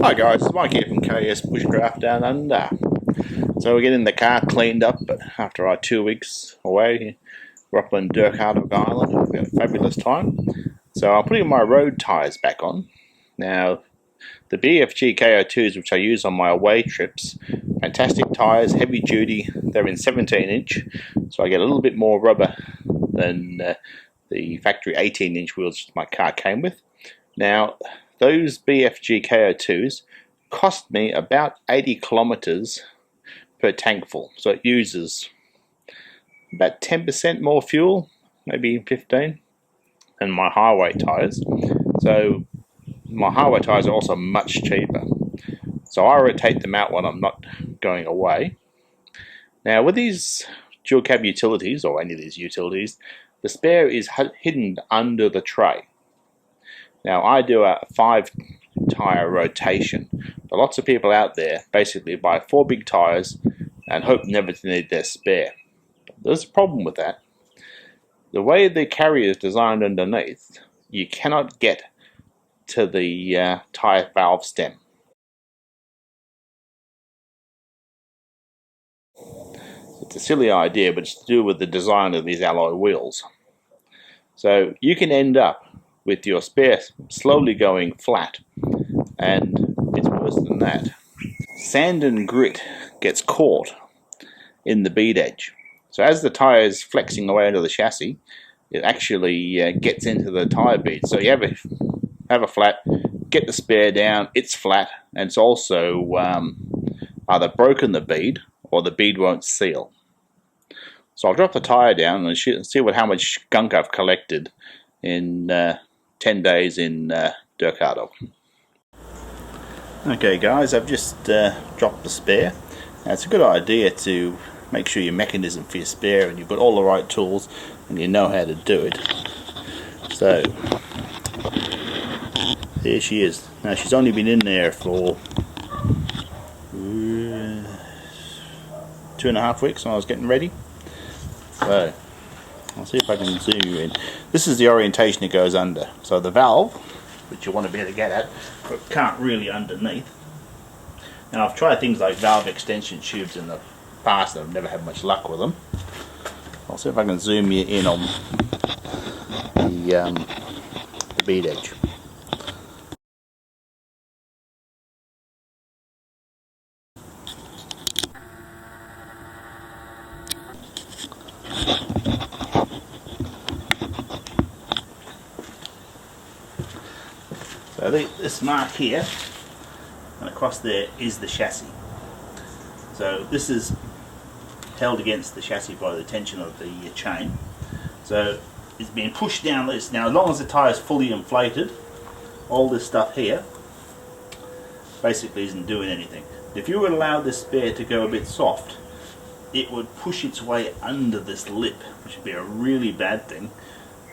Hi guys, it's Mike here from KS Bushcraft Down Under. So we're getting the car cleaned up after our 2 weeks away. We're up on Dirkhartog Island. We had a fabulous time. So I'm putting my road tyres back on. Now, the BFG KO2s, which I use on my away trips, fantastic tyres, heavy duty. They're in 17-inch, so I get a little bit more rubber than the factory 18-inch wheels my car came with. Now, those BFG KO2s cost me about 80 kilometers per tank full, so it uses about 10% more fuel, maybe 15, than my highway tyres. So my highway tyres are also much cheaper, so I rotate them out when I'm not going away. Now with these dual cab utilities, or any of these utilities, the spare is hidden under the tray. Now I do a 5 tyre rotation, but lots of people out there basically buy 4 big tyres and hope never to need their spare. There's a problem with that. The way the carrier is designed underneath, you cannot get to the tyre valve stem. It's a silly idea, but it's to do with the design of these alloy wheels. So you can end up with your spare slowly going flat, and it's worse than that. Sand and grit gets caught in the bead edge. So as the tyre is flexing away into the chassis, it actually gets into the tyre bead. So you have a flat, get the spare down, it's flat, and it's also either broken the bead or the bead won't seal. So I'll drop the tyre down and see how much gunk I've collected in 10 days in Dirkhartog. Okay guys, I've just dropped the spare. Now it's a good idea to make sure your mechanism for your spare and you've got all the right tools and you know how to do it. So there she is. Now she's only been in there for 2.5 weeks when I was getting ready. So I'll see if I can zoom you in. This is the orientation it goes under. So the valve, which you want to be able to get at, but can't really underneath. Now I've tried things like valve extension tubes in the past and I've never had much luck with them. I'll see if I can zoom you in on the bead edge. So this mark here and across there is the chassis. So this is held against the chassis by the tension of the chain. So it's being pushed down this. Now as long as the tyre is fully inflated, all this stuff here basically isn't doing anything. If you would allow this spare to go a bit soft, it would push its way under this lip, which would be a really bad thing,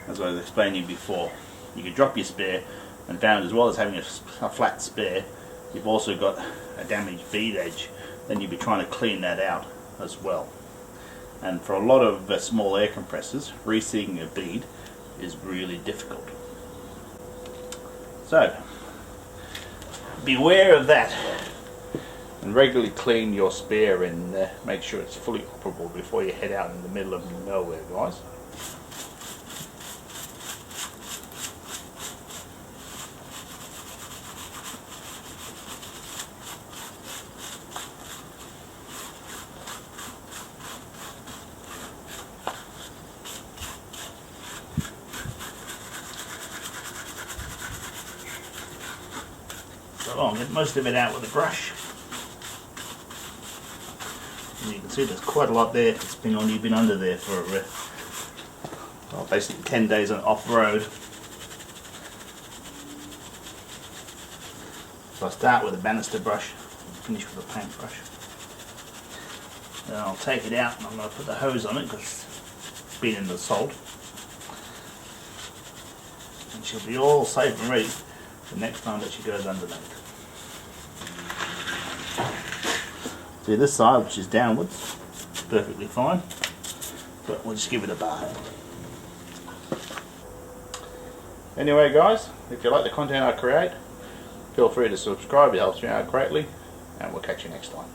as I was explaining before. You could drop your spare and found, as well as having a flat spare, you've also got a damaged bead edge. Then you'd be trying to clean that out as well. And for a lot of small air compressors, reseating a bead is really difficult. So beware of that, and regularly clean your spare and make sure it's fully operable before you head out in the middle of nowhere, guys. So I'll get most of it out with a brush. And you can see there's quite a lot there. It's been only been under there for well, basically 10 days on off-road. So I start with a banister brush and finish with a paintbrush. Then I'll take it out and I'm going to put the hose on it because it's been in the salt. And she'll be all safe and ready the next time that she goes underneath. See this side, which is downwards, perfectly fine, but we'll just give it a bath. Anyway guys, if you like the content I create, Feel free to subscribe, it helps me out greatly, and we'll catch you next time.